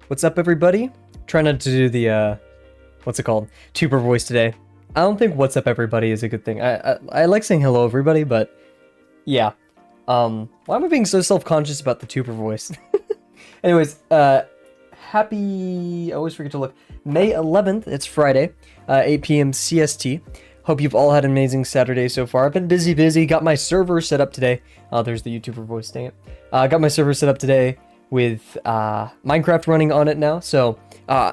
What's up, everybody? Try not to do the, what's it called? Tuber voice today. I don't think what's up, everybody is a good thing. I like saying hello, everybody, but yeah. Why am I being so self-conscious about the tuber voice? Anyways, happy, I always forget to look, May 11th, it's Friday, 8 p.m. CST. Hope you've all had an amazing Saturday so far. I've been busy, got my server set up today. Oh, there's the YouTuber voice, dang it. Got my server set up today with Minecraft running on it now. So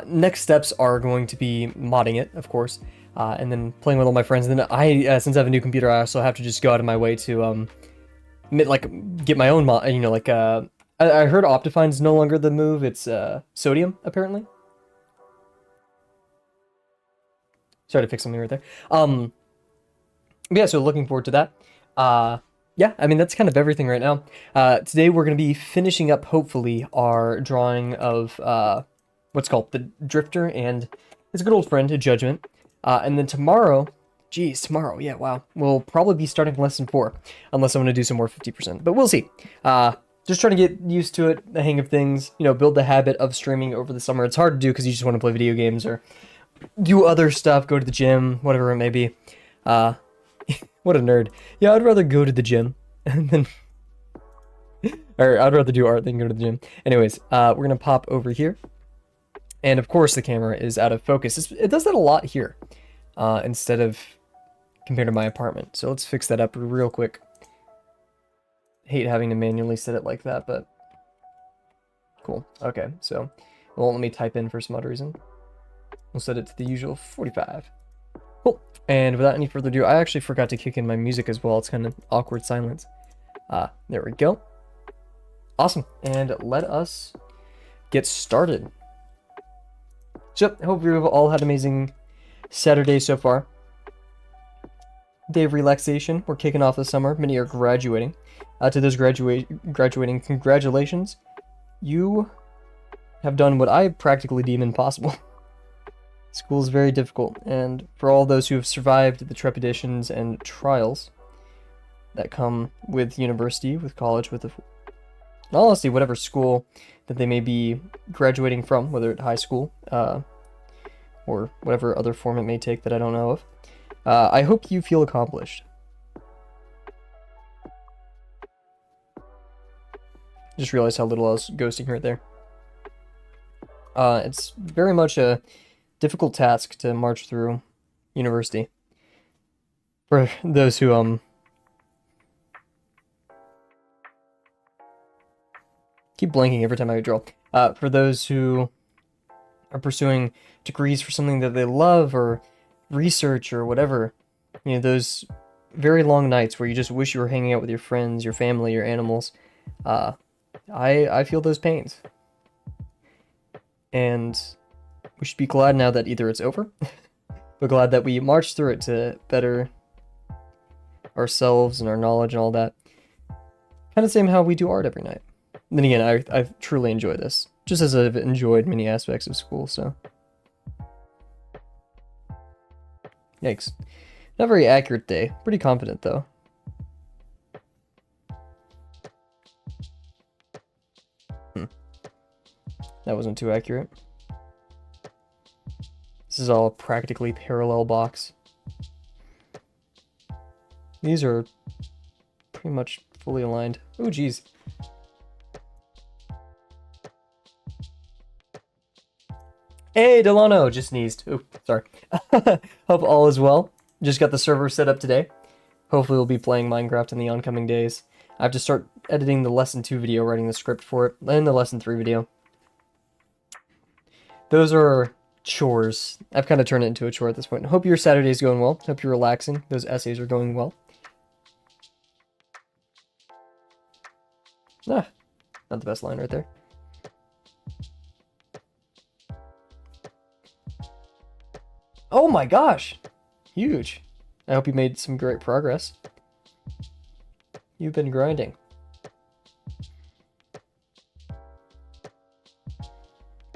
next steps are going to be modding it, of course, and then playing with all my friends. And then since I have a new computer, I also have to just go out of my way to get my own mod. I heard Optifine's no longer the move. It's Sodium, apparently. Sorry to fix something right there. Yeah, so looking forward to that. Yeah, I mean, that's kind of everything right now. Today we're going to be finishing up, hopefully, our drawing of what's called the Drifter and his good old friend, Judgement. And then tomorrow, yeah, wow, we'll probably be starting lesson 4, unless I want to do some more 50%, but we'll see. Just trying to get used to it, the hang of things, you know, build the habit of streaming over the summer. It's hard to do because you just want to play video games or do other stuff, go to the gym, whatever it may be. What a nerd. Yeah, I'd rather go to the gym than... or I'd rather do art than go to the gym. Anyways, we're going to pop over here. And of course the camera is out of focus. It does that a lot here, instead of compared to my apartment. So let's fix that up real quick. Hate having to manually set it like that, but cool. Okay, so it won't let me type in for some odd reason. We'll set it to the usual 45. Cool. And without any further ado, I actually forgot to kick in my music as well. It's kind of awkward silence. There we go. Awesome. And let us get started. So, hope you've all had an amazing Saturday so far. Day of relaxation. We're kicking off the summer. Many are graduating. To those graduating, congratulations. You have done what I practically deem impossible. School is very difficult, and for all those who have survived the trepidations and trials that come with university, with college, in all honesty, whatever school that they may be graduating from, whether it's high school, or whatever other form it may take that I don't know of, I hope you feel accomplished. Just realized how little I was ghosting right there. It's very much a difficult task to march through university. For those who, keep blanking every time I draw. For those who are pursuing degrees for something that they love, or research, or whatever, you know, those very long nights where you just wish you were hanging out with your friends, your family, your animals, I feel those pains. And we should be glad now that either it's over, but glad that we marched through it to better ourselves and our knowledge and all that. Kind of same how we do art every night. And then again, I truly enjoy this, just as I've enjoyed many aspects of school, so. Yikes. Not very accurate day. Pretty confident, though. That wasn't too accurate. This is all practically parallel box. These are pretty much fully aligned. Oh, geez. Hey, Delano! Just sneezed. Oh, sorry. Hope all is well. Just got the server set up today. Hopefully we'll be playing Minecraft in the oncoming days. I have to start editing the Lesson 2 video, writing the script for it, and the Lesson 3 video. Those are chores. I've kind of turned it into a chore at this point. Hope your Saturday's going well. Hope you're relaxing. Those essays are going well. Not the best line right there. Oh my gosh! Huge. I hope you made some great progress. You've been grinding.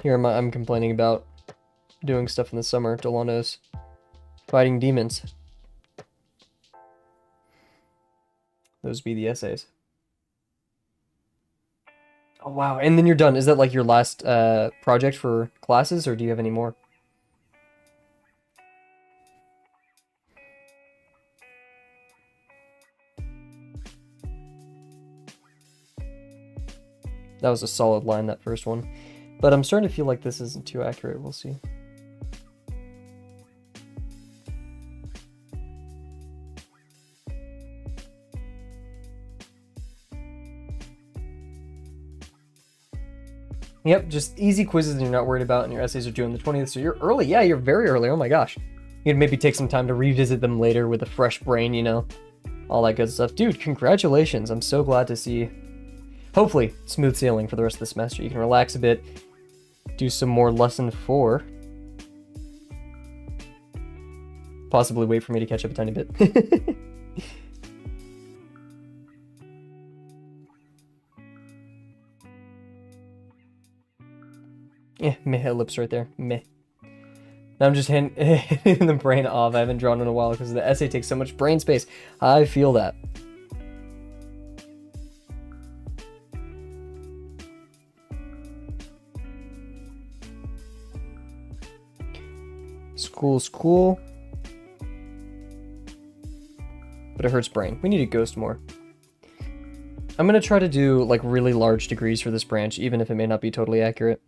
Here I'm complaining about doing stuff in the summer. Delano's fighting demons. Those be the essays. Oh, wow. And then you're done. Is that like your last project for classes, or do you have any more? That was a solid line, that first one. But I'm starting to feel like this isn't too accurate. We'll see. Yep, just easy quizzes and you're not worried about, and your essays are due on the 20th, so you're early. Yeah, you're very early. Oh my gosh. You'd maybe take some time to revisit them later with a fresh brain, you know? All that good stuff. Dude, congratulations. I'm so glad to see, hopefully, smooth sailing for the rest of the semester. You can relax a bit, do some more lesson 4. Possibly wait for me to catch up a tiny bit. Yeah, meh, ellipse right there. Meh. Now I'm just hitting the brain off. I haven't drawn in a while because the essay takes so much brain space. I feel that. School's cool. But it hurts brain. We need to ghost more. I'm going to try to do like really large degrees for this branch, even if it may not be totally accurate.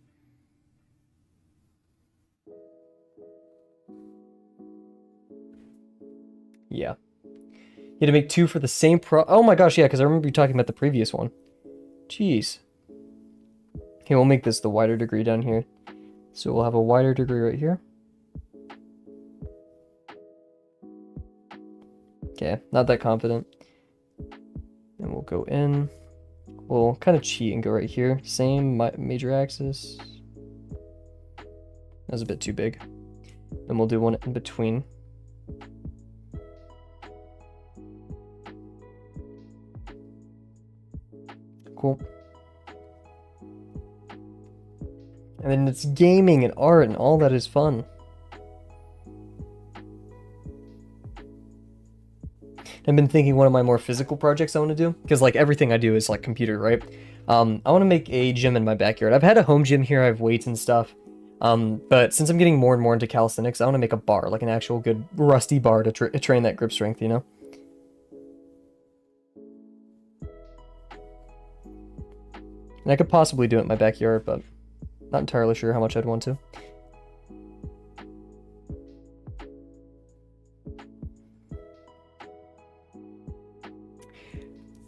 Yeah. You had to make 2 for the same oh my gosh, yeah, because I remember you talking about the previous one. Jeez. Okay, we'll make this the wider degree down here. So we'll have a wider degree right here. Okay, not that confident. And we'll go in. We'll kind of cheat and go right here. Same major axis. That was a bit too big. Then we'll do one in between. Cool. And then it's gaming and art and all that is fun. I've been thinking one of my more physical projects I want to do, because like everything I do is like computer, right? I want to make a gym in my backyard. I've had a home gym here, I have weights and stuff. But since I'm getting more and more into calisthenics, I want to make a bar, like an actual good rusty bar to train that grip strength, you know? And I could possibly do it in my backyard, but not entirely sure how much I'd want to.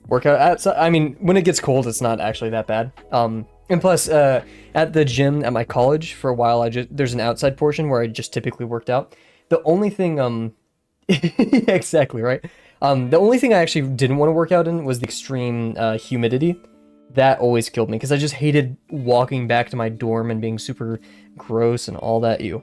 Workout outside, I mean, when it gets cold, it's not actually that bad. And plus, at the gym at my college, for a while, there's an outside portion where I just typically worked out. The only thing, yeah, exactly, right? The only thing I actually didn't want to work out in was the extreme humidity. That always killed me, because I just hated walking back to my dorm and being super gross and all that. Ew.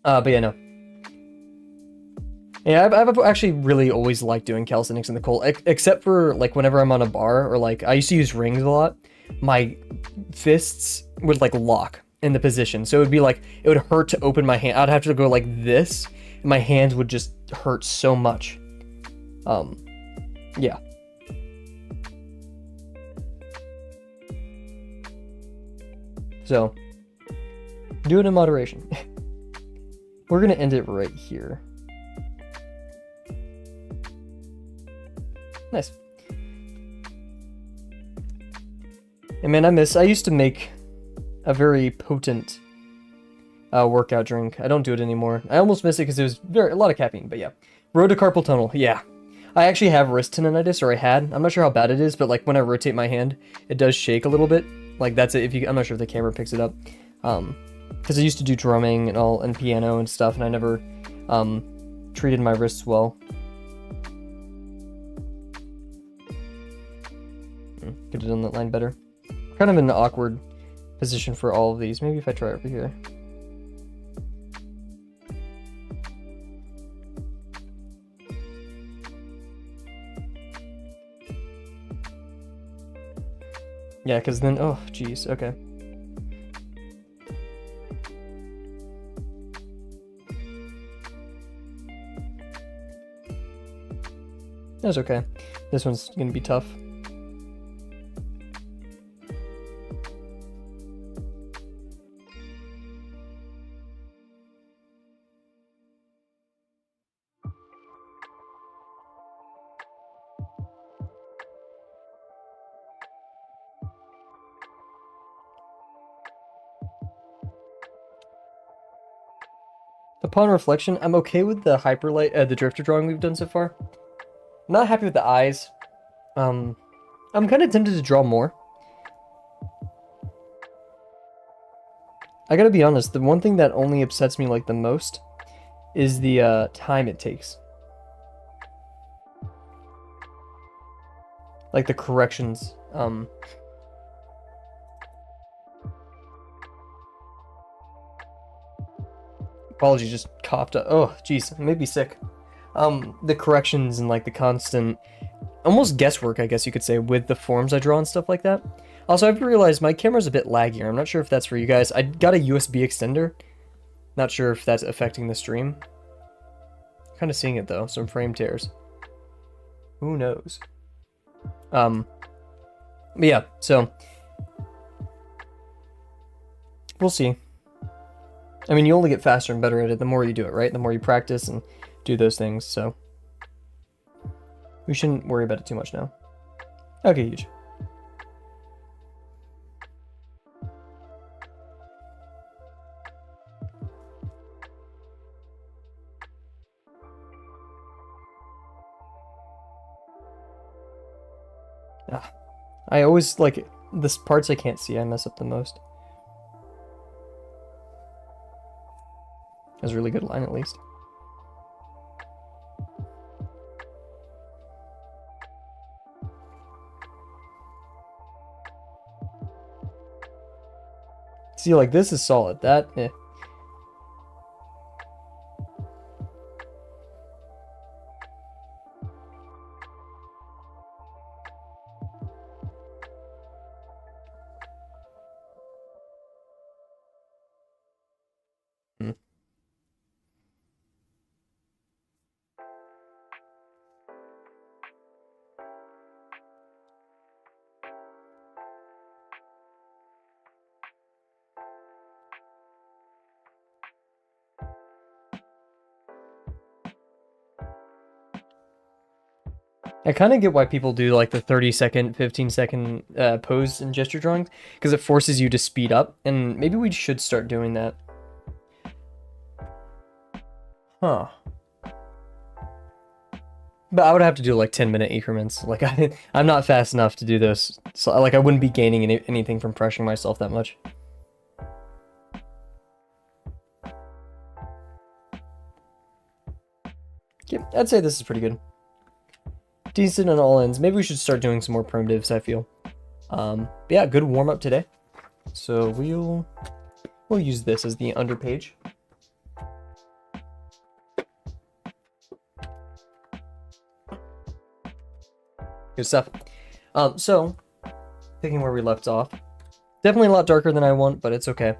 But yeah, no. Yeah, I've actually really always liked doing calisthenics in the cold, except for like whenever I'm on a bar, or like I used to use rings a lot. My fists would like lock in the position, so it would be like it would hurt to open my hand. I'd have to go like this, and my hands would just hurt so much. Yeah. So do it in moderation. We're gonna end it right here. Nice. And man, I used to make a very potent workout drink. I don't do it anymore. I almost miss it because it was a lot of caffeine, but yeah. Road to carpal tunnel, yeah. I actually have wrist tendonitis, or I had. I'm not sure how bad it is, but like when I rotate my hand, it does shake a little bit. Like that's it. I'm not sure if the camera picks it up. Because I used to do drumming and piano and stuff, and I never treated my wrists well. Could have done that line better. Kind of in an awkward position for all of these. Maybe if I try over here. Yeah, because then, oh, geez, okay. That's okay. This one's gonna be tough. Upon reflection, I'm okay with the hyperlight, the drifter drawing we've done so far. I'm not happy with the eyes. I'm kind of tempted to draw more. I gotta be honest, the one thing that only upsets me like the most is the time it takes. Like the corrections. Apologies, just coughed up. Oh, jeez, it made me sick. The corrections and like the constant, almost guesswork, I guess you could say, with the forms I draw and stuff like that. Also, I've realized my camera's a bit laggier. I'm not sure if that's for you guys. I got a USB extender. Not sure if that's affecting the stream. Kind of seeing it though, some frame tears. Who knows? But yeah, so we'll see. I mean, you only get faster and better at it the more you do it, right? The more you practice and do those things, so we shouldn't worry about it too much now. Okay, huge. I always, like, the parts I can't see, I mess up the most. That's a really good line, at least. See, like, this is solid. That, eh. I kind of get why people do like the 30-second, 15-second pose and gesture drawings, because it forces you to speed up, and maybe we should start doing that. Huh. But I would have to do like 10-minute increments. Like I'm not fast enough to do this. So like I wouldn't be gaining anything from pressuring myself that much. Yeah, I'd say this is pretty good. Decent on all ends. Maybe we should start doing some more primitives, I feel. But yeah, good warm-up today. So we'll use this as the underpage. Good stuff. So, picking where we left off. Definitely a lot darker than I want, but it's okay.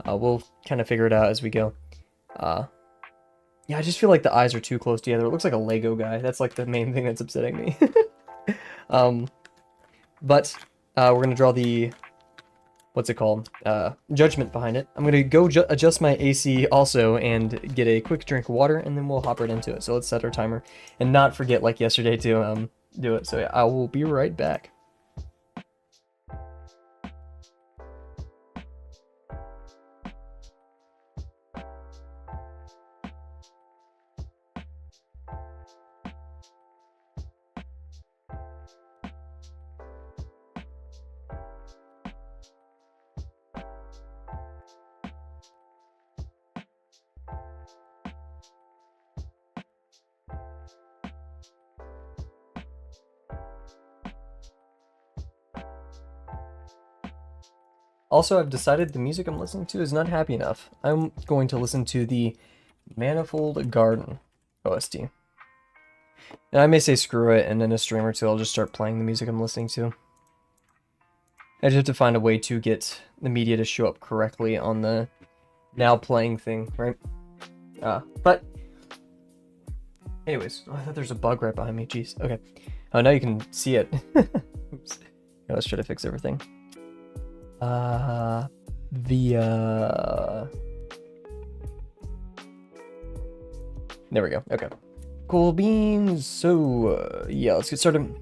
We'll kind of figure it out as we go. Yeah, I just feel like the eyes are too close together. It looks like a Lego guy. That's like the main thing that's upsetting me. But we're going to draw the, what's it called? Judgment behind it. I'm going to go adjust my AC also and get a quick drink of water, and then we'll hop right into it. So let's set our timer and not forget like yesterday to do it. So yeah, I will be right back. Also, I've decided the music I'm listening to is not happy enough. I'm going to listen to the Manifold Garden OST. And I may say screw it, and in a stream or two I'll just start playing the music I'm listening to. I just have to find a way to get the media to show up correctly on the now playing thing, right? But Anyways, oh, I thought there's a bug right behind me. Jeez. Okay. Oh, now you can see it. Oops. Yeah, let's try to fix everything. There we go. Okay. Cool beans. So, yeah, let's get started.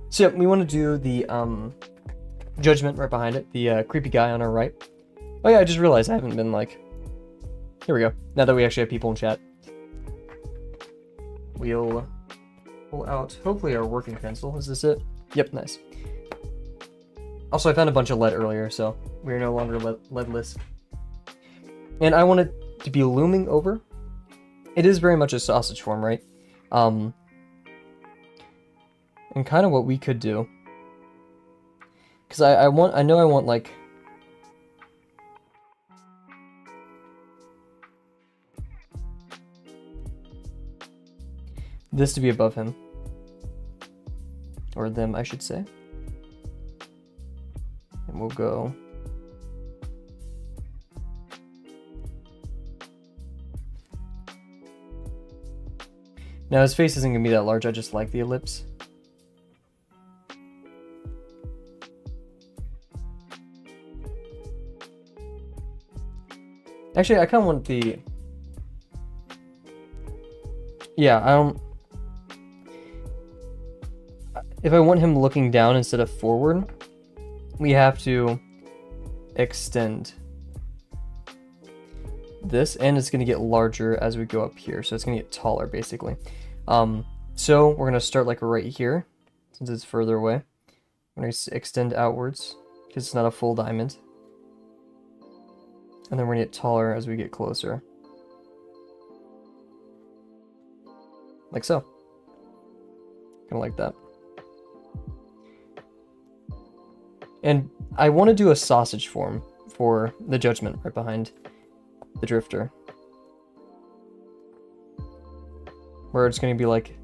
So, we want to do the, Judgement right behind it. The, creepy guy on our right. Oh, yeah, I just realized I haven't been, like... Here we go. Now that we actually have people in chat. We'll pull out, hopefully, our working pencil. Is this it? Yep, nice. Also, I found a bunch of lead earlier, so we're no longer leadless. And I want it to be looming over. It is very much a sausage form, right? And kind of what we could do. Because I know I want, like... this to be above him. Or them, I should say. And we'll go... Now his face isn't going to be that large, I just like the ellipse. Actually, I kind of want the... Yeah, I don't... If I want him looking down instead of forward, we have to extend this, and it's going to get larger as we go up here, so it's going to get taller, basically. So we're going to start like right here, since it's further away. I'm going to extend outwards, because it's not a full diamond. And then we're going to get taller as we get closer. Like so. Kind of like that. And I want to do a sausage form for the Judgement right behind the Drifter. Where it's going to be like...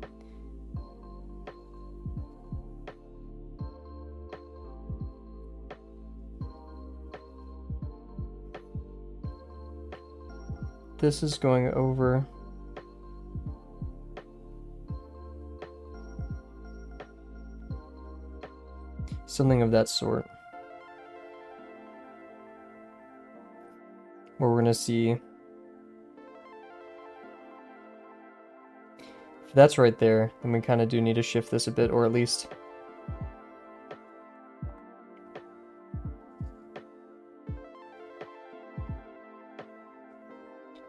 This is going over... something of that sort. Where we're going to see... if that's right there, then we kind of do need to shift this a bit, or at least...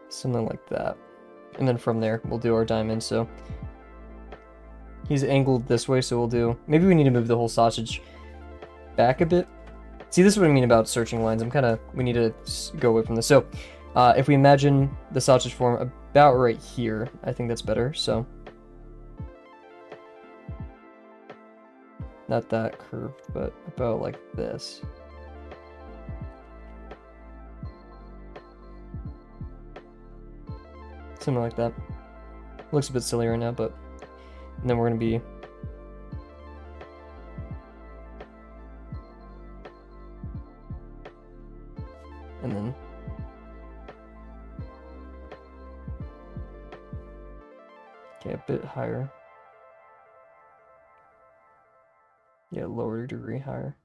something like that. And then from there, we'll do our diamond, so... he's angled this way, so we'll do... maybe we need to move the whole sausage back a bit. See, this is what I mean about searching lines. We need to go away from this. So, if we imagine the sausage form about right here, I think that's better, so... not that curved, but about like this. Something like that. Looks a bit silly right now, but... and then we're going to be... and then... okay, a bit higher. Yeah, lower degree higher.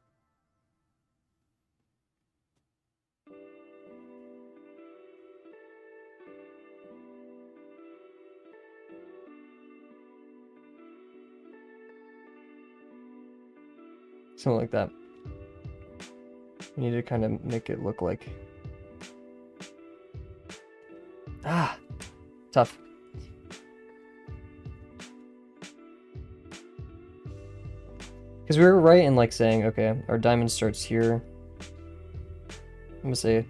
Something like that. We need to kind of make it look like... ah! Tough. Because we were right in like saying, okay, our diamond starts here. I'm gonna say,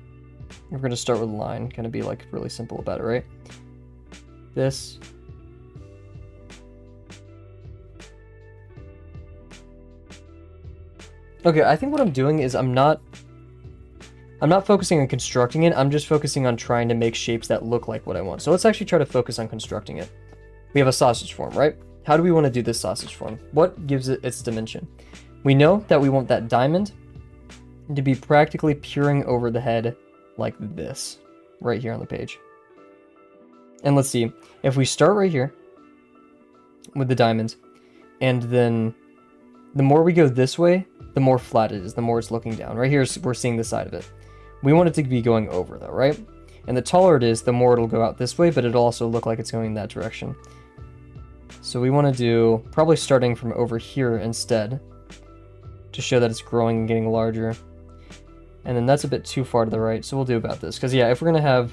we're gonna start with a line, kind of be like really simple about it, right? This. Okay, I think what I'm doing is I'm not focusing on constructing it, I'm just focusing on trying to make shapes that look like what I want. So let's actually try to focus on constructing it. We have a sausage form, right? How do we want to do this sausage form? What gives it its dimension? We know that we want that diamond to be practically peering over the head like this, right here on the page. And let's see, if we start right here, with the diamond. And then the more we go this way, the more flat it is, the more it's looking down. Right here, we're seeing the side of it. We want it to be going over though, right? And the taller it is, the more it'll go out this way, but it'll also look like it's going in that direction. So we want to do probably starting from over here instead to show that it's growing and getting larger. And then that's a bit too far to the right, so we'll do about this. Because yeah, if we're going to have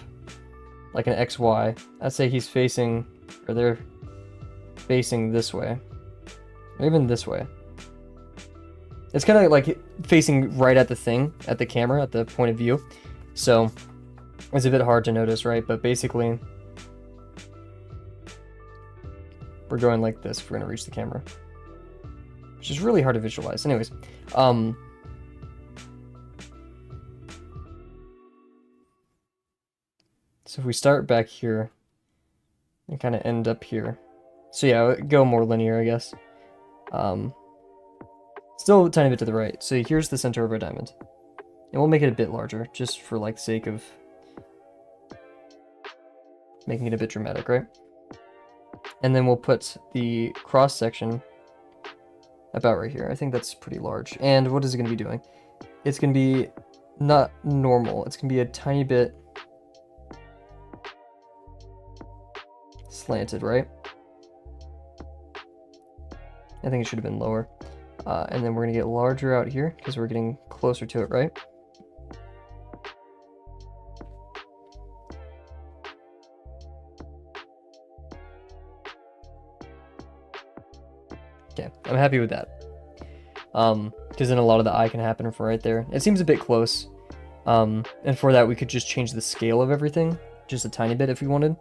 like an XY, I'd say he's facing, or they're facing this way. Or even this way. It's kind of like facing right at the thing, at the camera, at the point of view. So it's a bit hard to notice, right? But basically, we're going like this if we're going to reach the camera. Which is really hard to visualize. Anyways, so if we start back here and kind of end up here. So yeah, go more linear, I guess. Still a tiny bit to the right. So here's the center of our diamond. And we'll make it a bit larger, just for like sake of making it a bit dramatic, right? And then we'll put the cross section about right here. I think that's pretty large. And what is it going to be doing? It's going to be not normal. It's going to be a tiny bit slanted, right? I think it should have been lower. And then we're going to get larger out here because we're getting closer to it, right? Okay, I'm happy with that. Because then a lot of the eye can happen from right there. It seems a bit close. And for that, we could just change the scale of everything just a tiny bit if we wanted.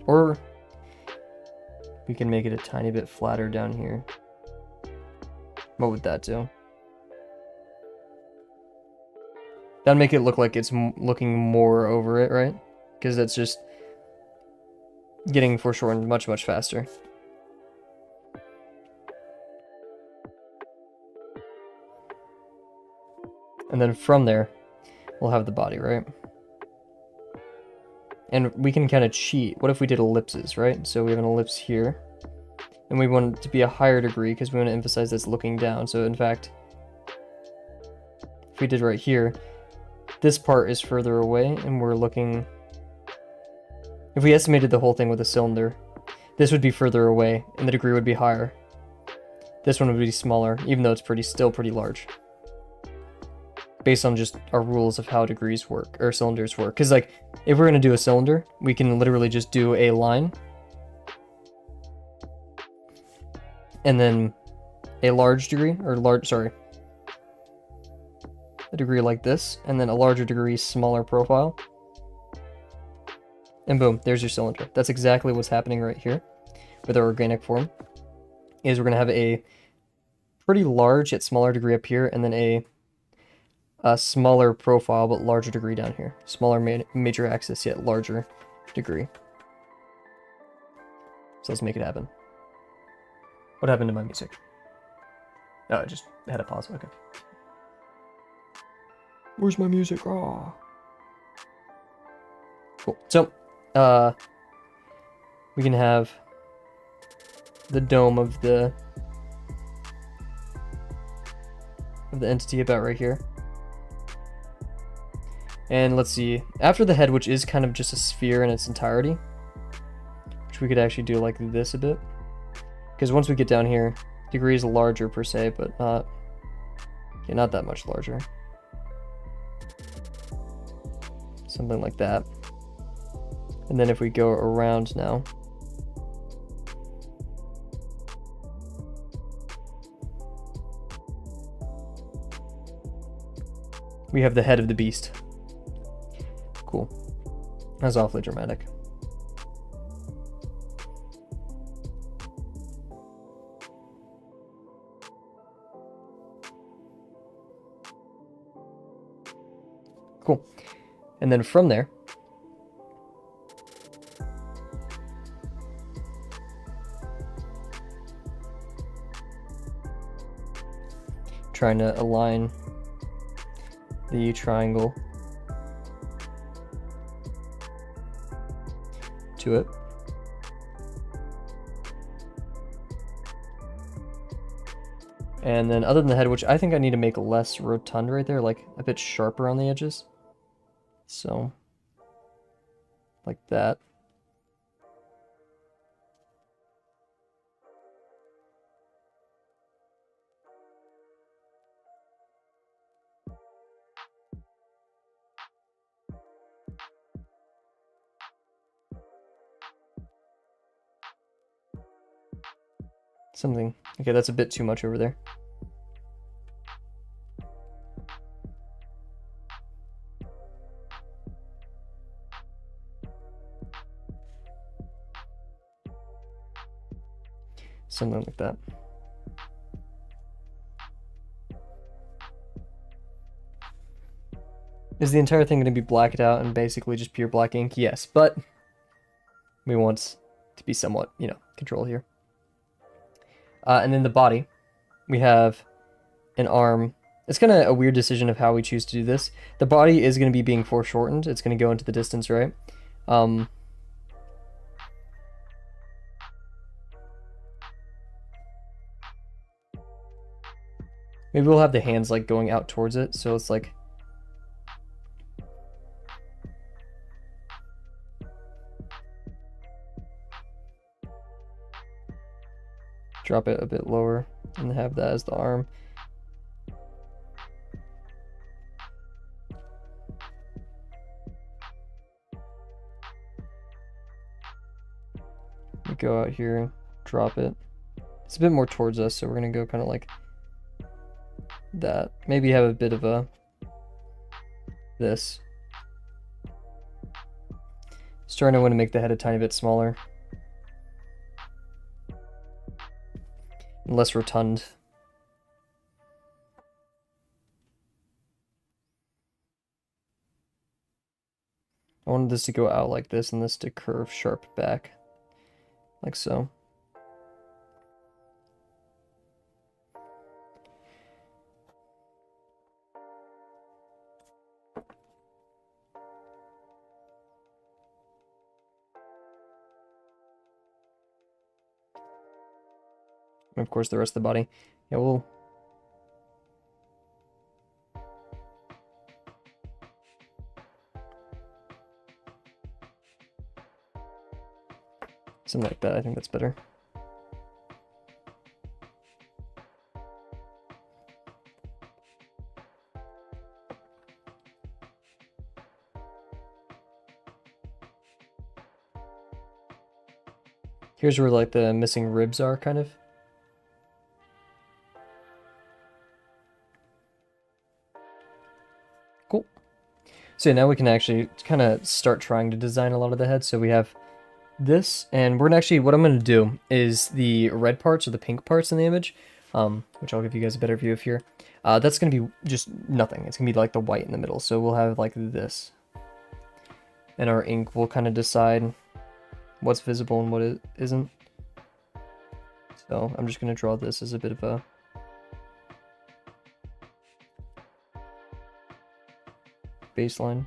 Or we can make it a tiny bit flatter down here. What would that do? That'd make it look like it's looking more over it, right? Because it's just getting foreshortened much, much faster. And then from there, we'll have the body, right? And we can kind of cheat. What if we did ellipses, right? So we have an ellipse here. And we want it to be a higher degree because we want to emphasize that's looking down. So in fact, if we did right here, this part is further away and we're looking... If we estimated the whole thing with a cylinder, this would be further away and the degree would be higher. This one would be smaller, even though it's still pretty large. Based on just our rules of how degrees work, or cylinders work. Because like, if we're going to do a cylinder, we can literally just do a line. And then a large degree, or a degree like this, and then a larger degree, smaller profile. And boom, there's your cylinder. That's exactly what's happening right here with our organic form. Is we're going to have a pretty large yet smaller degree up here, and then a smaller profile but larger degree down here. Smaller major axis yet larger degree. So let's make it happen. What happened to my music? Oh, it just had a pause. Okay. Where's my music? Oh. Cool. So, we can have the dome of the entity about right here. And let's see, after the head, which is kind of just a sphere in its entirety, which we could actually do like this a bit. Because once we get down here, degree is larger per se, but not that much larger. Something like that. And then if we go around now, we have the head of the beast. Cool. That's awfully dramatic. Cool. And then from there, trying to align the triangle to it. And then other than the head, which I think I need to make less rotund right there, like a bit sharper on the edges. So, like that. Something. Okay, that's a bit too much over there. Something like that. Is the entire thing going to be blacked out and basically just pure black ink? Yes, but we want to be somewhat, you know, controlled here. And then the body, we have an arm. It's kind of a weird decision of how we choose to do this. The body is going to be being foreshortened. It's going to go into the distance, right? Maybe we'll have the hands like going out towards it, so it's like drop it a bit lower and have that as the arm. We go out here, drop it. It's a bit more towards us, so we're gonna go kind of like that. Maybe have a bit of a this. Starting to want to make the head a tiny bit smaller. And less rotund. I wanted this to go out like this and this to curve sharp back. Like so. And of course the rest of the body. Yeah, we'll something like that. I think that's better. Here's where like the missing ribs are, kind of. Cool. So now we can actually kind of start trying to design a lot of the heads. So we have this, and we're gonna actually, what I'm gonna do is the red parts or the pink parts in the image, which I'll give you guys a better view of here. That's gonna be just nothing. It's gonna be like the white in the middle. So we'll have like this. And our ink will kind of decide what's visible and what isn't. So I'm just going to draw this as a bit of a baseline.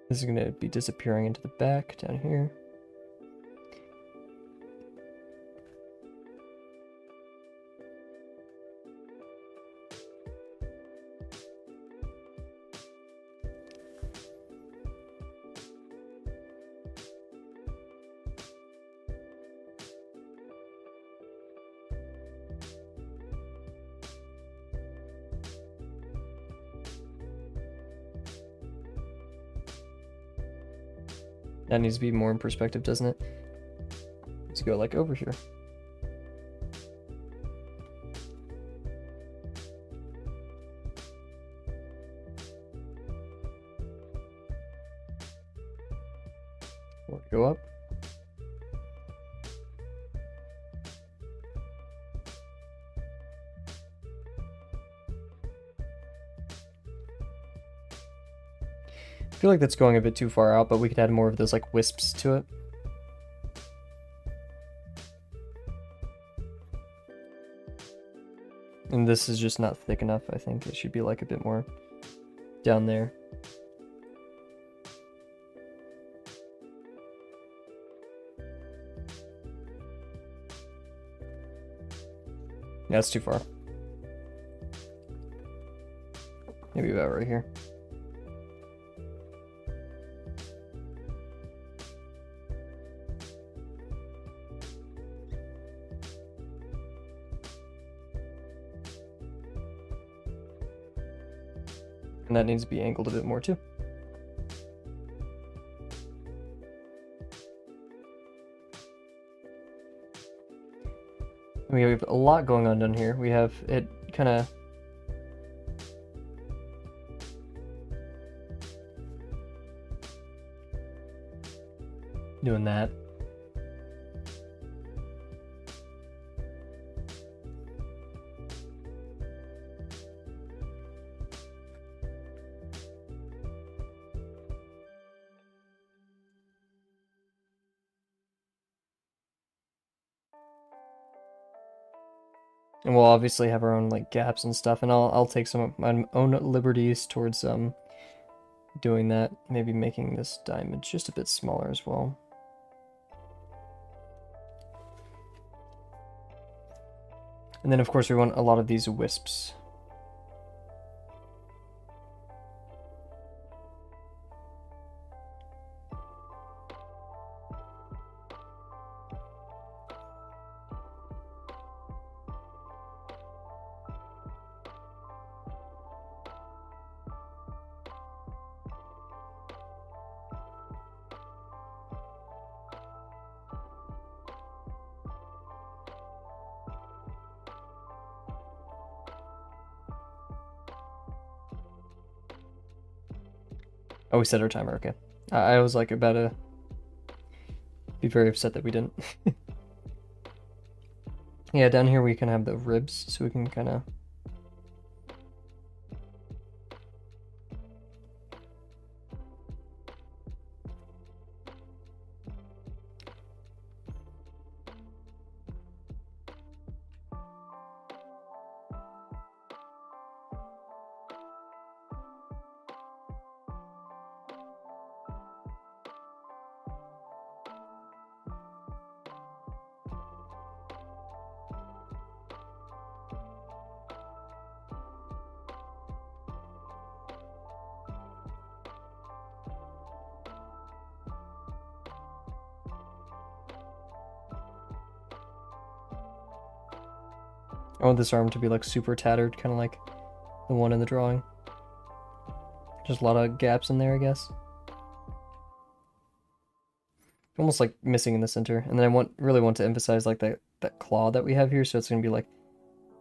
This is going to be disappearing into the back down here. That needs to be more in perspective, doesn't it? Let's go like over here. Or go up. I feel like that's going a bit too far out, but we could add more of those like wisps to it. And this is just not thick enough, I think. It should be like a bit more down there. Yeah, it's too far. Maybe about right here. And that needs to be angled a bit more too. We have a lot going on down here. We have it kind of doing that. And we'll obviously have our own like gaps and stuff, and I'll take some of my own liberties towards doing that. Maybe making this diamond just a bit smaller as well. And then of course we want a lot of these wisps. Oh, we set our timer, okay. I was like about to be very upset that we didn't. Yeah, down here we can have the ribs, so we can kind of... I want this arm to be like super tattered, kind of like the one in the drawing. Just a lot of gaps in there, I guess. Almost like missing in the center. And then I really want to emphasize like that claw that we have here, so it's gonna be like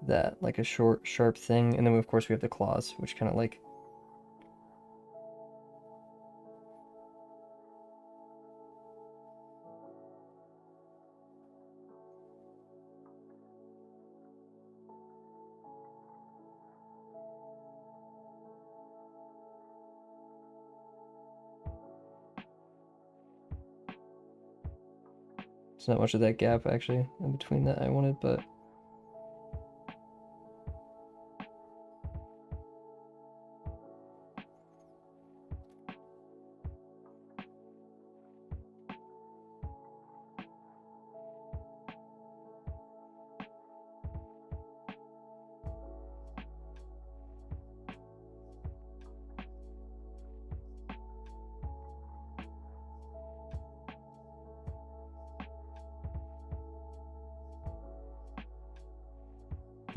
that, like a short, sharp thing. And then of course we have the claws, which kind of like... There's not much of that gap actually in between that I wanted, but...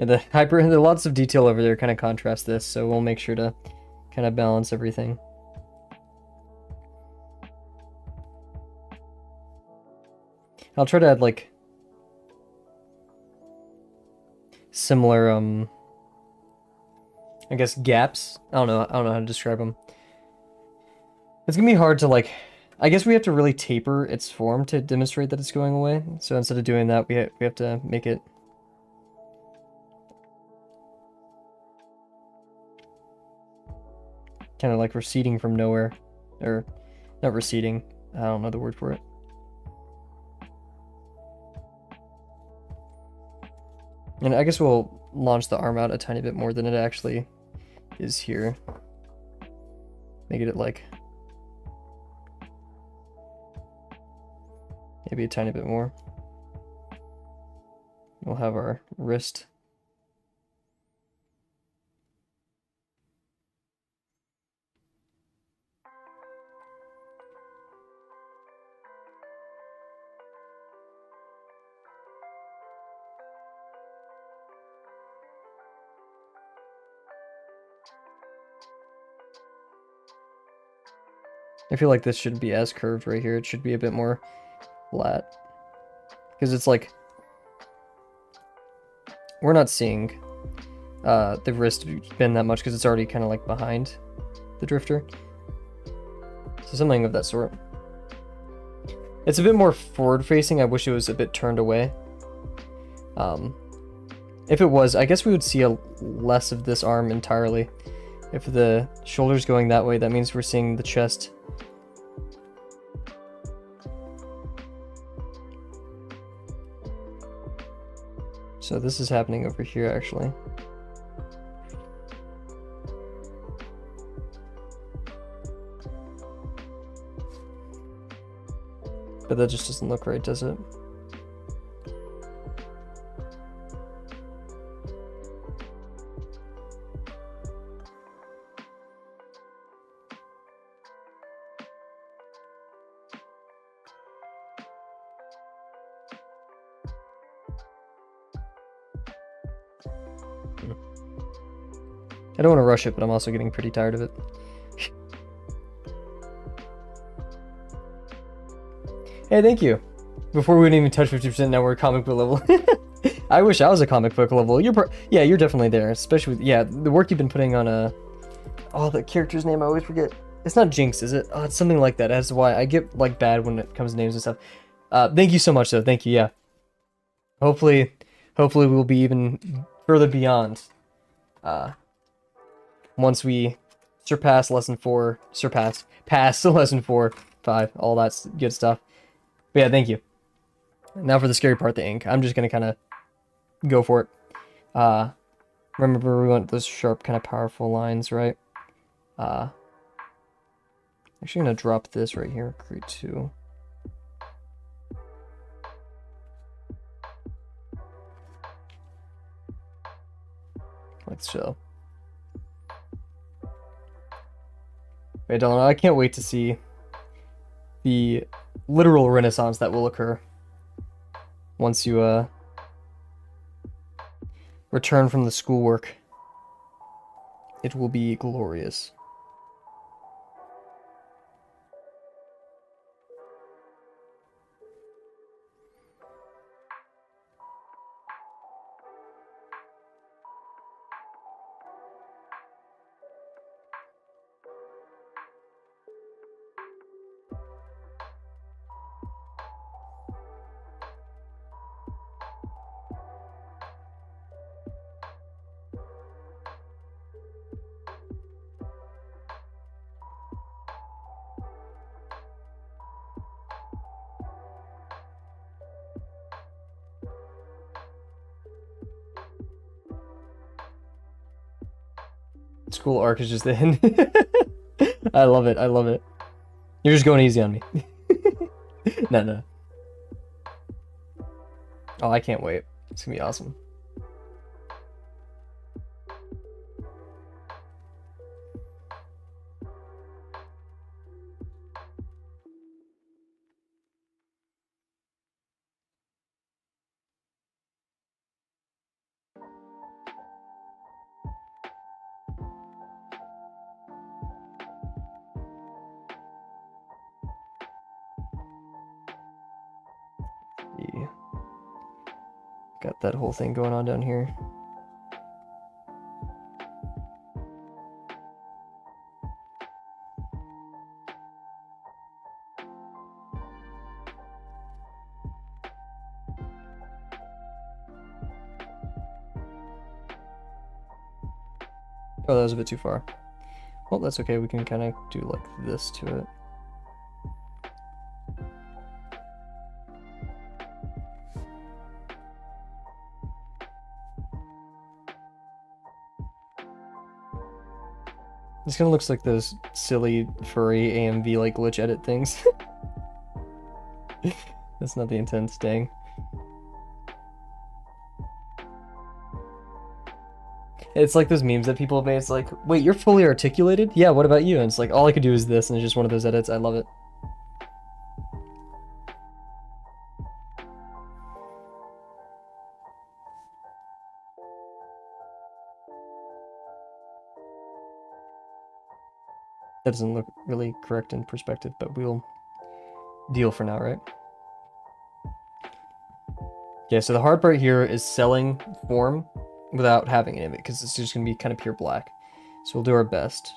Yeah, the lots of detail over there kind of contrast this, so we'll make sure to kind of balance everything. I'll try to add like similar I guess gaps. I don't know how to describe them. It's gonna be hard to like I guess we have to really taper its form to demonstrate that it's going away. So instead of doing that, we have to make it kind of like receding from nowhere. Or, not receding. I don't know the word for it. And I guess we'll launch the arm out a tiny bit more than it actually is here. Make it like maybe a tiny bit more. We'll have our wrist. I feel like this shouldn't be as curved right here. It should be a bit more flat. Because it's like, we're not seeing the wrist bend that much because it's already kind of like behind the drifter. So something of that sort. It's a bit more forward facing. I wish it was a bit turned away. If it was, I guess we would see less of this arm entirely. If the shoulder's going that way, that means we're seeing the chest. So this is happening over here, actually. But that just doesn't look right, does it? I don't want to rush it, but I'm also getting pretty tired of it. Hey, thank you. Before we didn't even touch 50%, now we're comic book level. I wish I was a comic book level. Yeah, you're definitely there, especially with, yeah, the work you've been putting on oh, the character's name I always forget. It's not Jinx, is it? Oh, it's something like that. That's why I get like bad when it comes to names and stuff. Thank you so much, though. Thank you. Yeah. Hopefully we'll be even further beyond. Once we pass lesson 4, pass lesson 4, 5, all that good stuff. But yeah, thank you. Now for the scary part, the ink. I'm just gonna kind of go for it. Remember we want those sharp, kind of powerful lines, right? Actually gonna drop this right here, create 2. Like so. Wait, Delano, I can't wait to see the literal renaissance that will occur once you return from the schoolwork. It will be glorious. School arc is just the end. I love it. I love it. You're just going easy on me. No. Oh, I can't wait. It's gonna be awesome. Yeah. Got that whole thing going on down here. Oh, that was a bit too far. Well, that's okay. We can kind of do like this to it. This kind of looks like those silly furry AMV like glitch edit things. That's not the intent, dang. It's like those memes that people have made. It's like, wait, you're fully articulated? Yeah, what about you? And it's like, all I could do is this, and it's just one of those edits. I love it. That doesn't look really correct in perspective, but we'll deal for now, right? Yeah, so the hard part here is selling form without having any of it, because it's just going to be kind of pure black. So we'll do our best.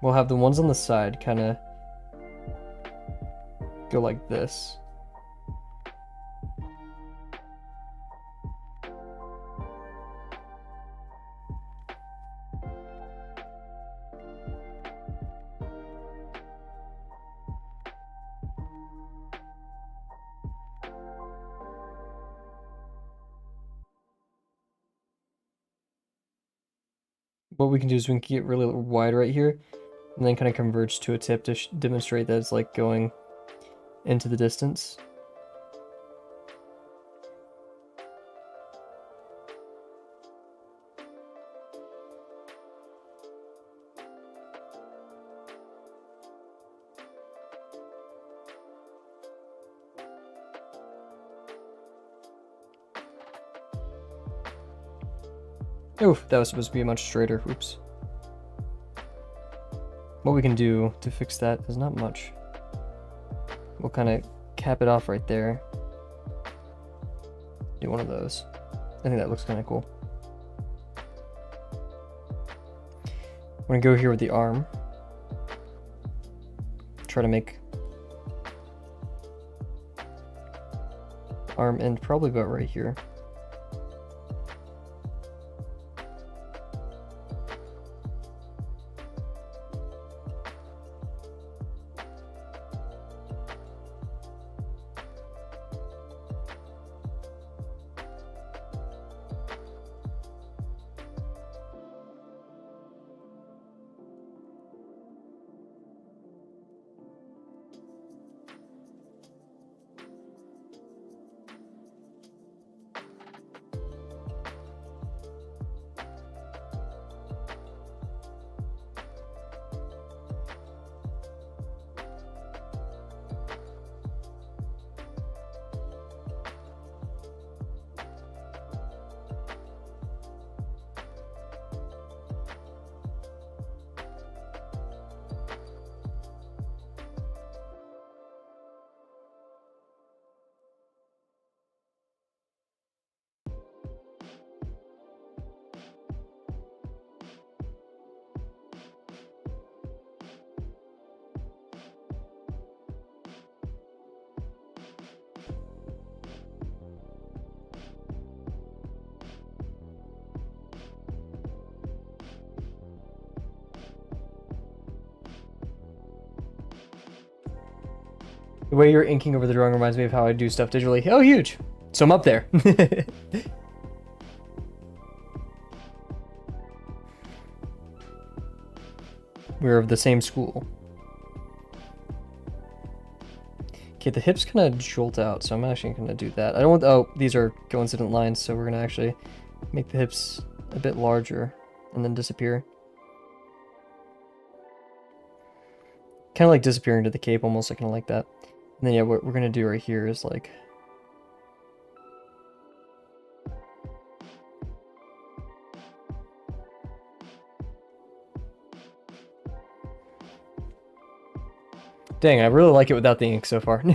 We'll have the ones on the side kind of go like this. What we can do is we can get really wide right here, and then kind of converge to a tip to demonstrate that it's like going into the distance. Oof, that was supposed to be much straighter. Oops. What we can do to fix that is not much. We'll kind of cap it off right there. Do one of those. I think that looks kind of cool. I'm gonna go here with the arm. Try to make arm end probably about right here. The way you're inking over the drawing reminds me of how I do stuff digitally. Oh, huge! So I'm up there. We're of the same school. Okay, the hips kind of jolt out, so I'm actually going to do that. I don't want... Oh, these are coincident lines, so we're going to actually make the hips a bit larger and then disappear. Kind of like disappear into the cape, almost kind of like that. And then, yeah, what we're going to do right here is like... Dang, I really like it without the ink so far. I'm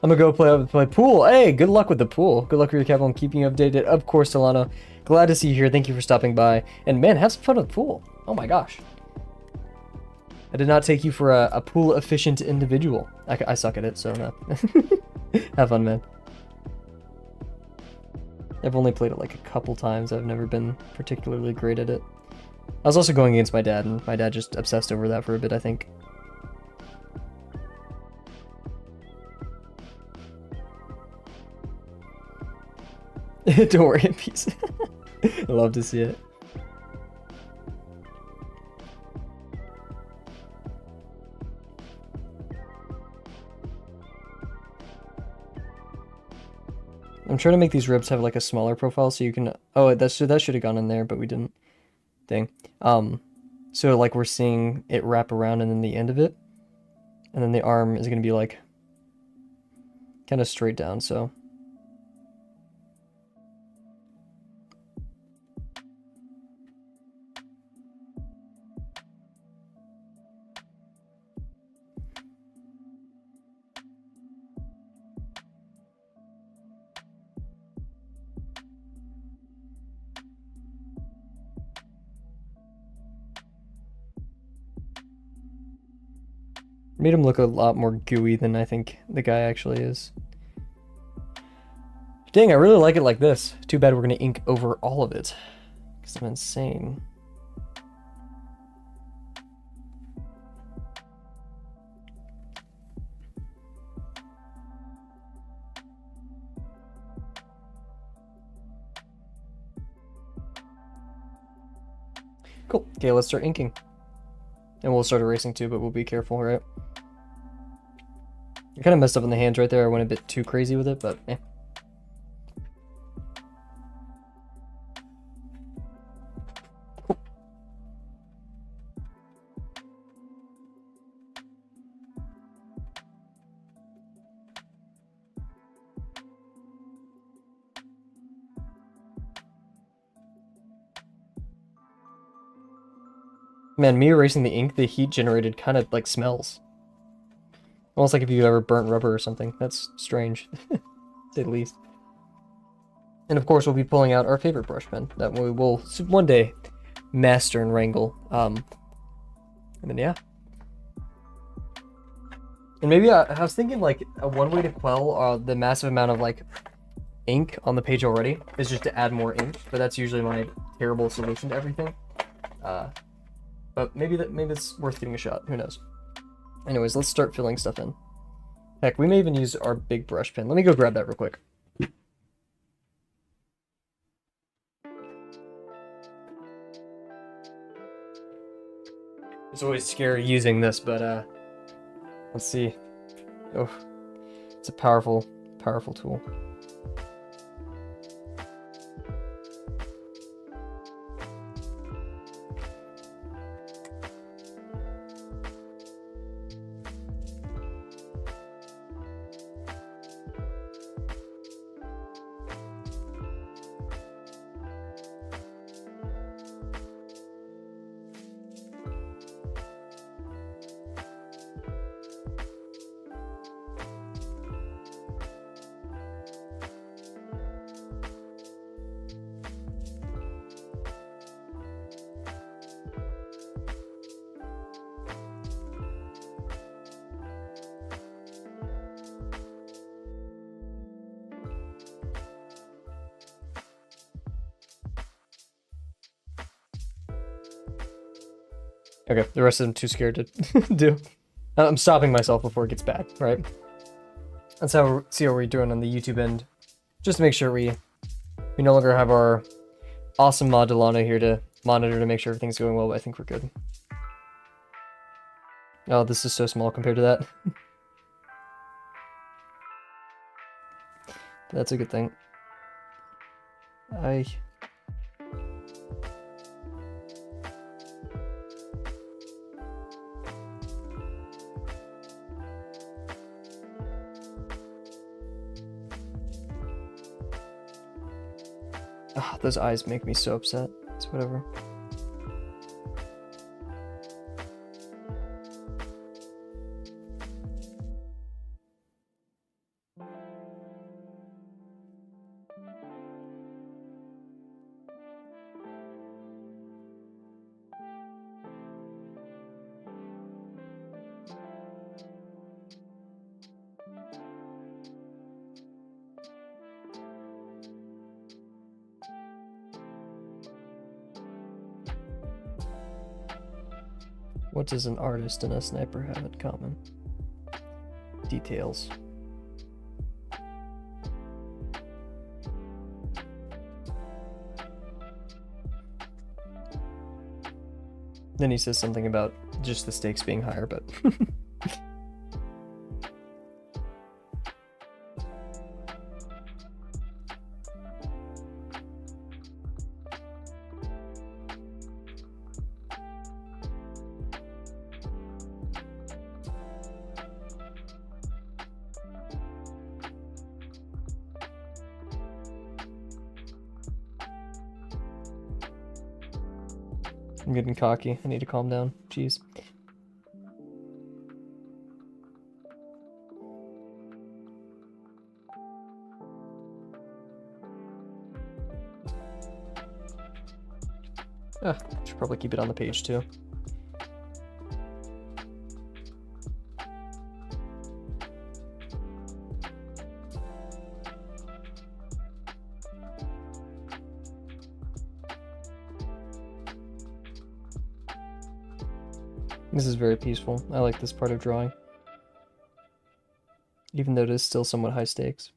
gonna go play pool. Hey, good luck with the pool. Good luck with your Kavel. I'm keeping you updated. Of course, Solano. Glad to see you here. Thank you for stopping by. And man, have some fun with the pool. Oh my gosh. I did not take you for a pool efficient individual. I suck at it, so no. Have fun, man. I've only played it like a couple times. I've never been particularly great at it. I was also going against my dad, and my dad just obsessed over that for a bit, I think. Don't worry, in peace. I love to see it. I'm trying to make these ribs have like a smaller profile so you can. Oh, that should have gone in there, but we didn't. Dang. So like we're seeing it wrap around and then the end of it, and then the arm is gonna be like kind of straight down. So. Made him look a lot more gooey than I think the guy actually is. Dang, I really like it like this. Too bad we're gonna ink over all of it. Because I'm insane. Cool. Okay, let's start inking. And we'll start erasing too, but we'll be careful, right? I kind of messed up on the hands right there. I went a bit too crazy with it, but eh. Man, me erasing the ink, the heat generated kind of like smells. Almost like if you ever burnt rubber or something. That's strange, to say the least. And of course, we'll be pulling out our favorite brush pen that we will one day master and wrangle. And then yeah. And maybe I was thinking like one way to quell the massive amount of like ink on the page already is just to add more ink, but that's usually my terrible solution to everything. But maybe it's worth giving a shot. Who knows? Anyways, let's start filling stuff in. Heck, we may even use our big brush pen. Let me go grab that real quick. It's always scary using this, but let's see. Oh, it's a powerful, powerful tool. Okay, the rest of them too scared to do. I'm stopping myself before it gets bad, right? Let's see how we're doing on the YouTube end, just to make sure we no longer have our awesome mod Delano here to monitor to make sure everything's going well, but I think we're good. Oh, this is so small compared to that. That's a good thing. Those eyes make me so upset. It's whatever. What does an artist and a sniper have in common? Details. Then he says something about just the stakes being higher, but... I'm getting cocky. I need to calm down. Jeez. Should probably keep it on the page too. This is very peaceful. I like this part of drawing. Even though it is still somewhat high stakes.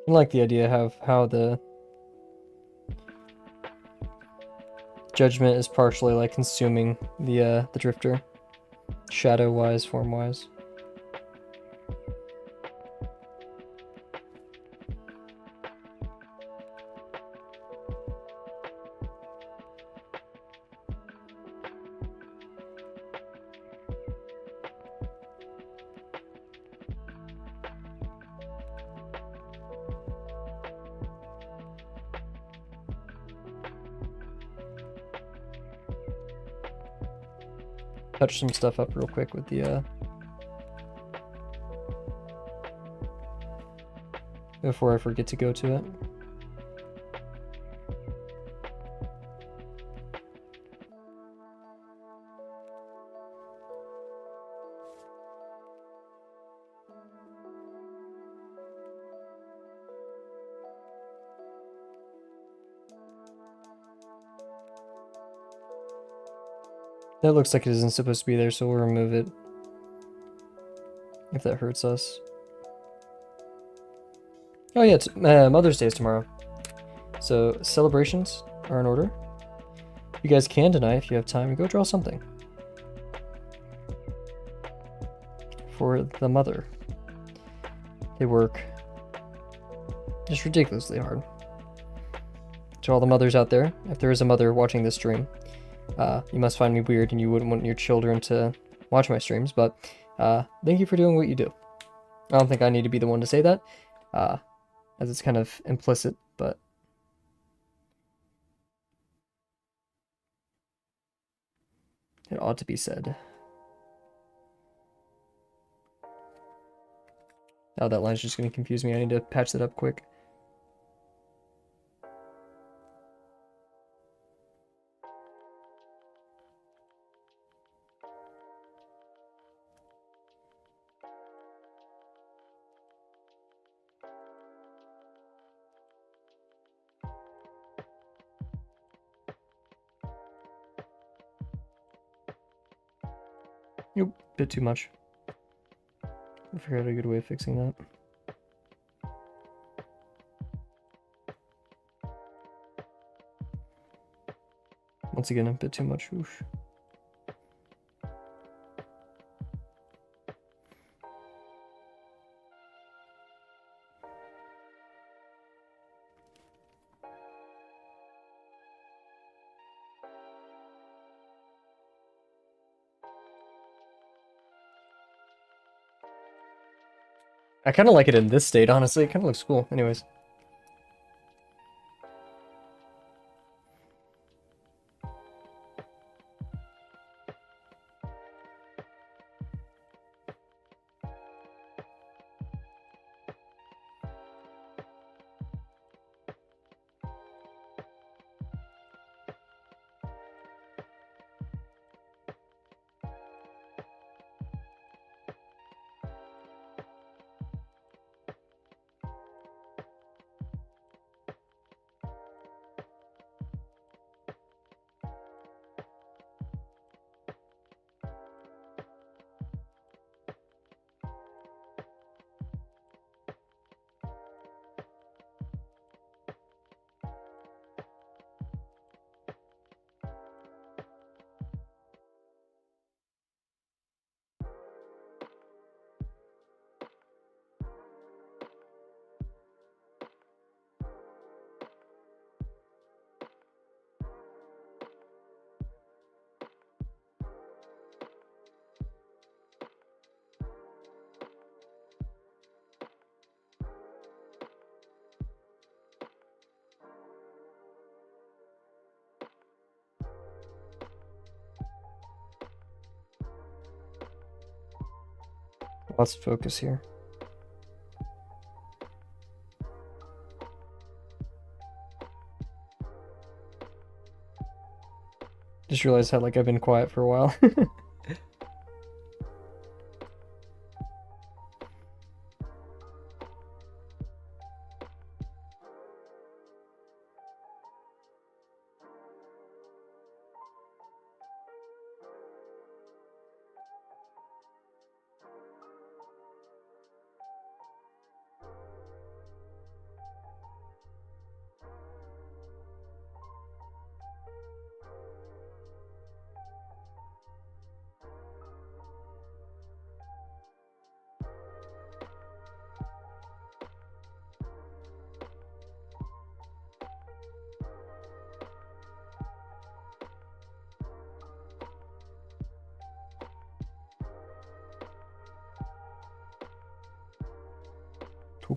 I like the idea of how the Judgement is partially like consuming the drifter, shadow wise, form wise. Touch some stuff up real quick with the before I forget to go to it. That looks like it isn't supposed to be there, so we'll remove it if that hurts us. Oh yeah, it's, Mother's Day is tomorrow. So celebrations are in order. You guys can tonight, if you have time, go draw something. For the mother. They work just ridiculously hard. To all the mothers out there, if there is a mother watching this stream, you must find me weird and you wouldn't want your children to watch my streams, but thank you for doing what you do. I don't think I need to be the one to say that, as it's kind of implicit, but it ought to be said. Oh, that line's just going to confuse me. I need to patch that up quick. Nope, bit too much. I figured out a good way of fixing that. Once again, a bit too much. Oof. I kind of like it in this state, honestly. It kind of looks cool. Anyways. Lots of focus here. Just realized how like I've been quiet for a while.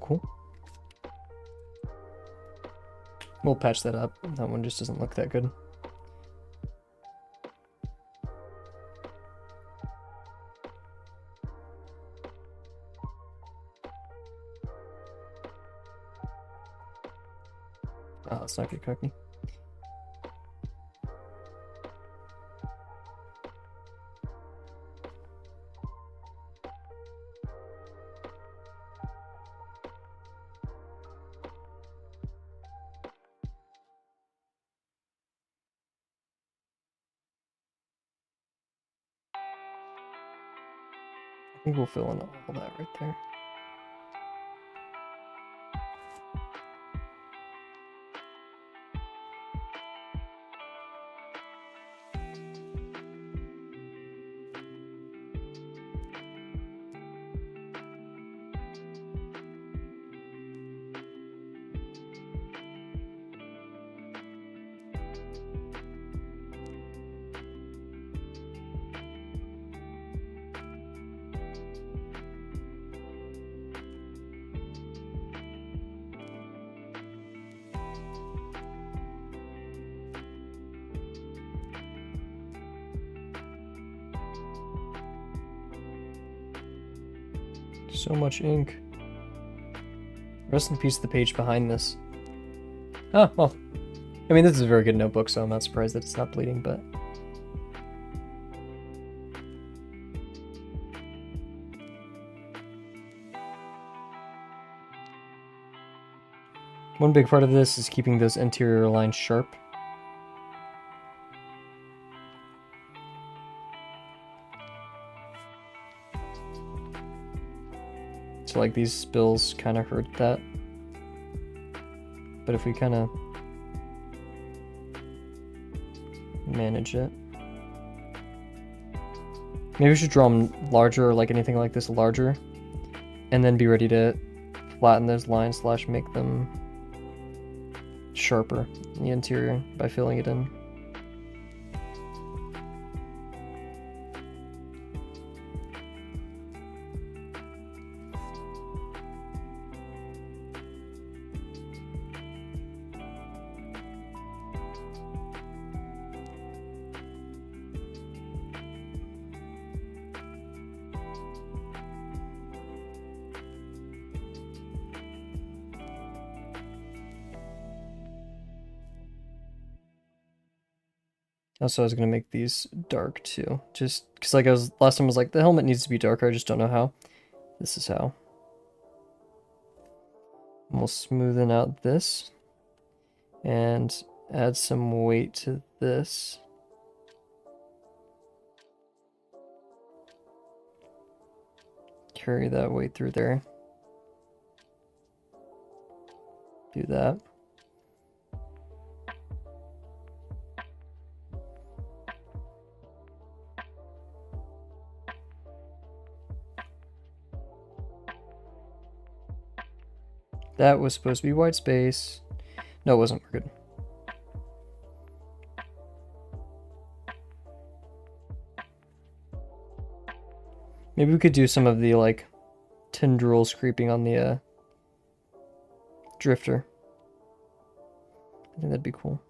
Cool. We'll patch that up. That one just doesn't look that good. Oh, that's not good, Cockney. I think we'll fill in all that right there. So much ink. Rest in peace, the page behind this. Oh, well. I mean, this is a very good notebook, so I'm not surprised that it's not bleeding, but... One big part of this is keeping those interior lines sharp. So like these spills kind of hurt that. But if we kind of manage it. Maybe we should draw them larger, or like anything like this larger. And then be ready to flatten those lines / make them sharper in the interior by filling it in. Also, I was gonna make these dark too, just because like last time I was like the helmet needs to be darker. I just don't know how. This is how. And we'll smoothen out this and add some weight to this. Carry that weight through there. Do that. That was supposed to be white space. No, it wasn't. We're good. Maybe we could do some of the like tendrils creeping on the drifter. I think that'd be cool.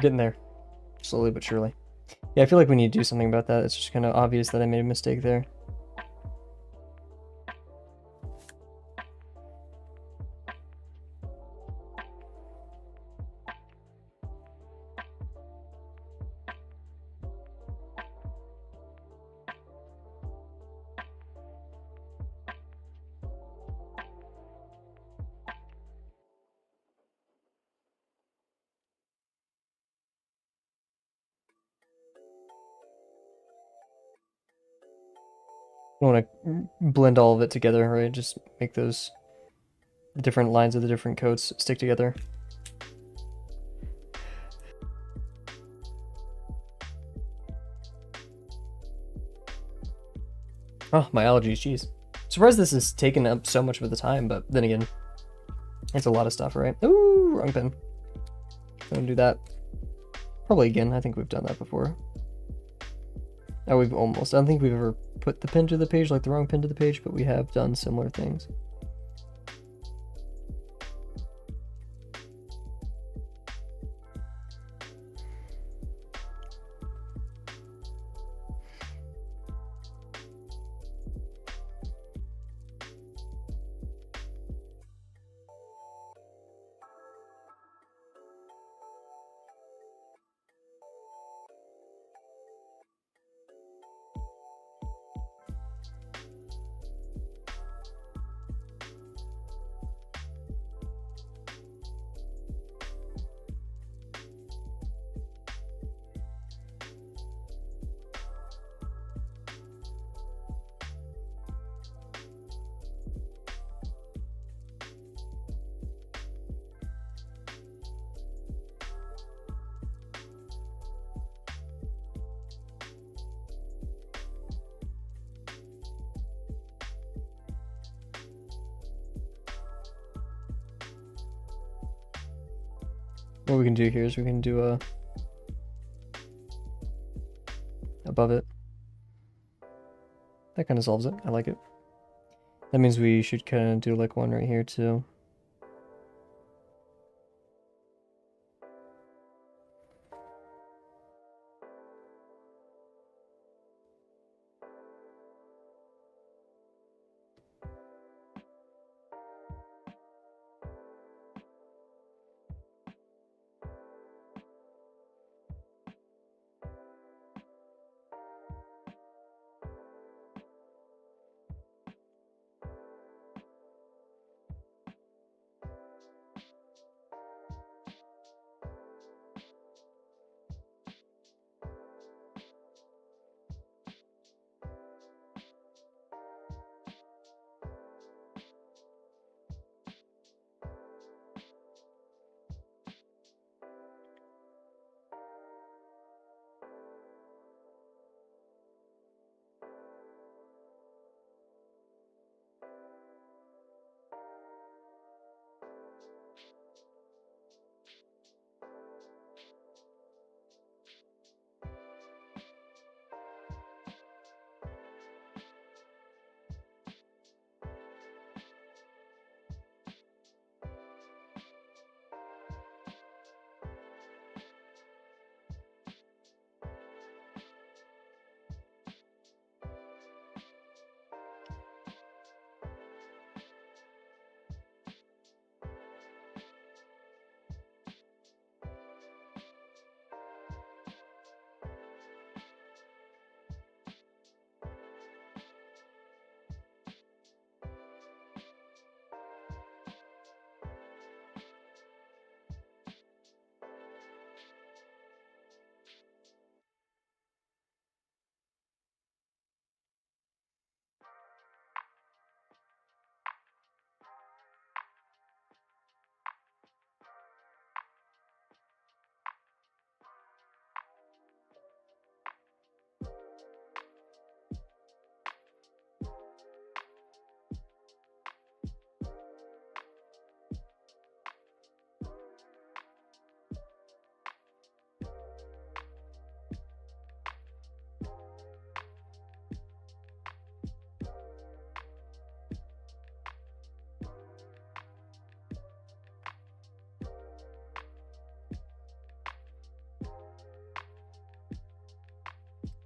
Getting there, slowly but surely. Yeah, I feel like we need to do something about that. It's just kind of obvious that I made a mistake there. I want to blend all of it together, right? Just make those the different lines of the different coats stick together. Oh, my allergies, jeez. Surprised this has taken up so much of the time, but then again, it's a lot of stuff, right? Ooh, wrong pen. Don't do that. Probably again, I think we've done that before. Oh, we've almost. I don't think we've ever put the pen to the page, like the wrong pen to the page, but we have done similar things. What we can do here is we can do a above it. That kind of solves it. I like it. That means we should kind of do like one right here too.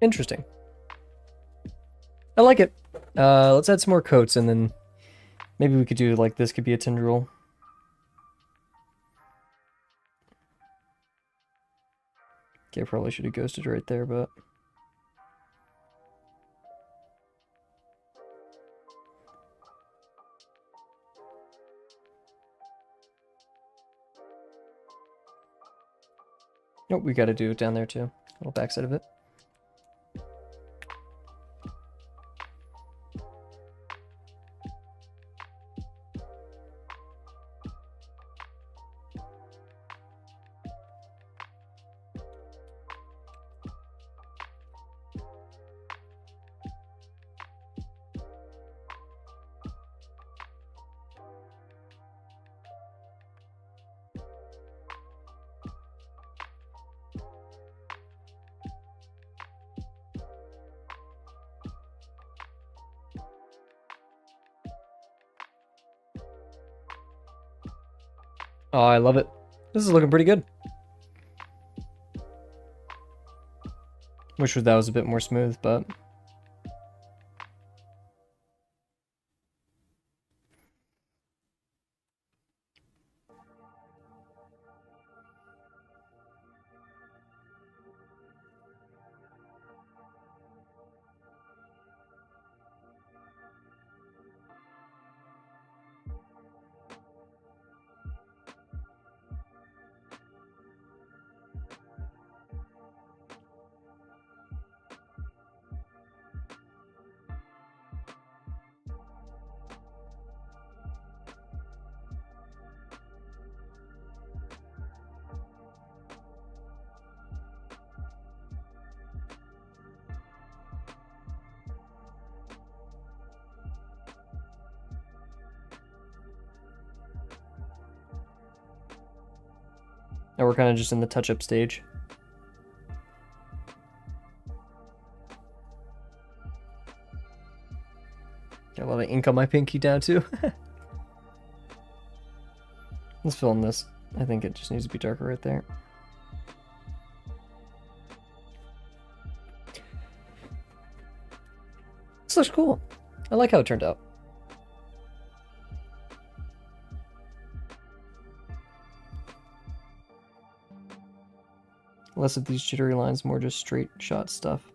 Interesting. I like it. Let's add some more coats, and then maybe we could do, like, this could be a tendril. Okay, probably should have ghosted right there, but... Nope, we gotta do it down there too. Little backside of it. Oh, I love it. This is looking pretty good. Wish that was a bit more smooth, but... Now we're kind of just in the touch-up stage. Got a lot of ink on my pinky down too. Let's fill in this. I think it just needs to be darker right there. This looks cool. I like how it turned out. Less of these jittery lines, more just straight shot stuff.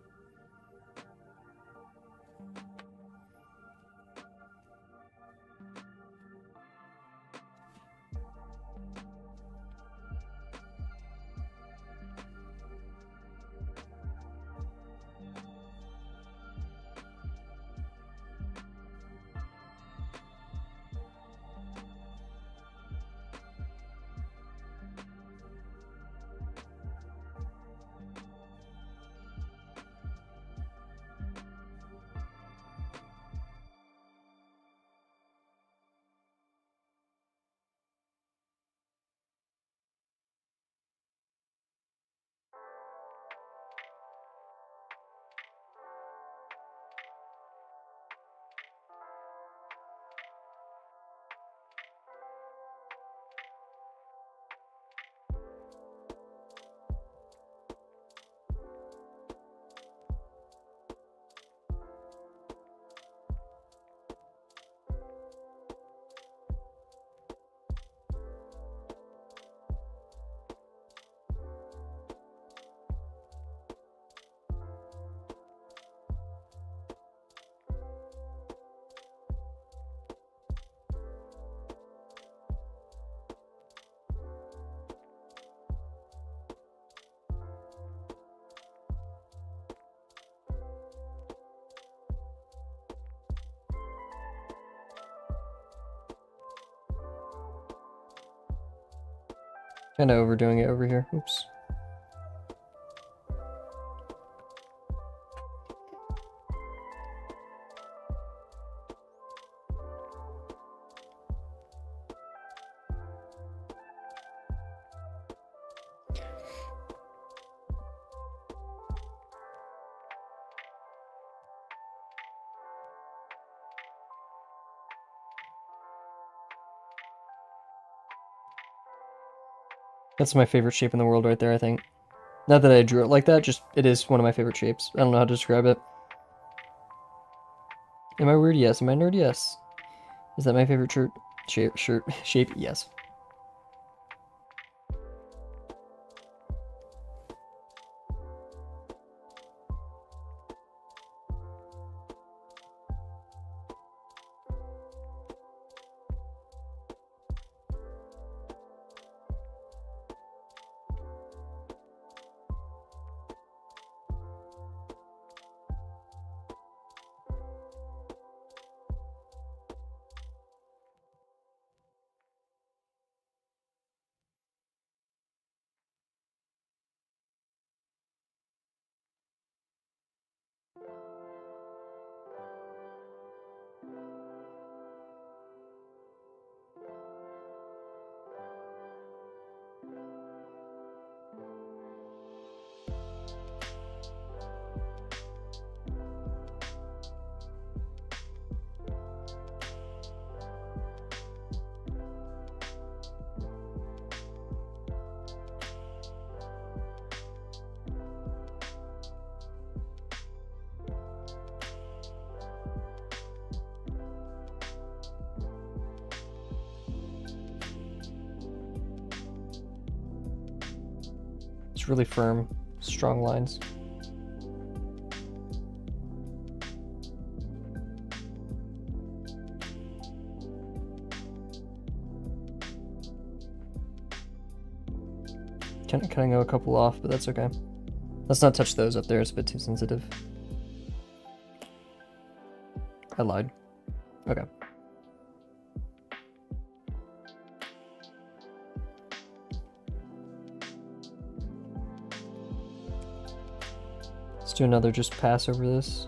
Kind of overdoing it over here. Oops. That's my favorite shape in the world right there, I think. Not that I drew it like that, just it is one of my favorite shapes. I don't know how to describe it. Am I weird? Yes. Am I nerd? Yes. Is that my favorite shape? Yes. It's really firm, strong lines. Kind of go a couple off, but that's okay. Let's not touch those up there, it's a bit too sensitive. I lied. Okay. Let's do another just pass over this.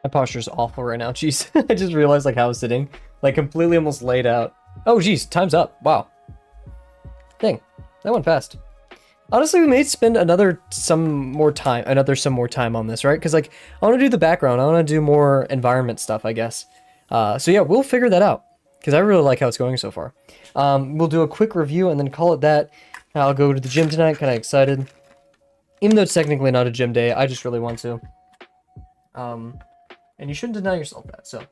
My posture's awful right now. Jeez, I just realized like how I was sitting, like completely almost laid out. Oh, geez, time's up. Wow. Dang, that went fast. Honestly, we may spend some more time on this, right? Because like I want to do the background, I want to do more environment stuff, I guess. So yeah, we'll figure that out because I really like how it's going so far. We'll do a quick review and then call it that. I'll go to the gym tonight, kind of excited. Even though it's technically not a gym day, I just really want to. And you shouldn't deny yourself that, so.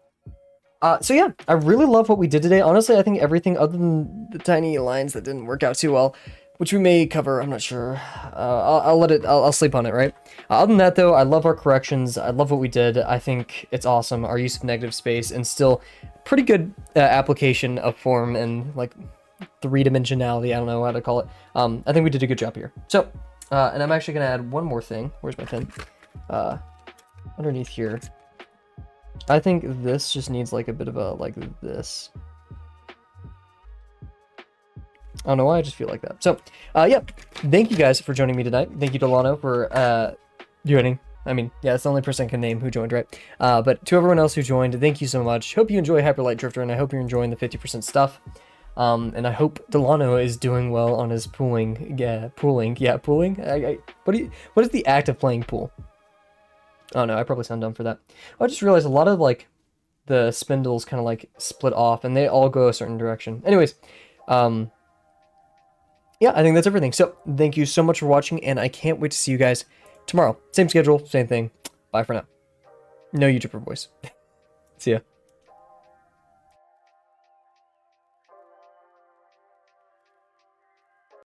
So yeah, I really love what we did today. Honestly, I think everything other than the tiny lines that didn't work out too well, which we may cover, I'm not sure. I'll sleep on it, right? Other than that though, I love our corrections. I love what we did. I think it's awesome. Our use of negative space and still pretty good application of form and like three-dimensionality. I don't know how to call it. I think we did a good job here. So, and I'm actually gonna add one more thing. Where's my pen? Underneath here. I think this just needs like a bit of a, like this. I don't know why, I just feel like that. So, yeah, thank you guys for joining me tonight. Thank you, Delano, for joining. I mean, yeah, it's the only person I can name who joined, right? But to everyone else who joined, thank you so much. Hope you enjoy Hyperlight Drifter, and I hope you're enjoying the 50% stuff. And I hope Delano is doing well on his pooling. Yeah, pooling. What is the act of playing pool? Oh no, I probably sound dumb for that. I just realized a lot of like the spindles kind of like split off and they all go a certain direction. Anyways, yeah, I think that's everything. So thank you so much for watching and I can't wait to see you guys tomorrow. Same schedule, same thing. Bye for now. No YouTuber voice. See ya.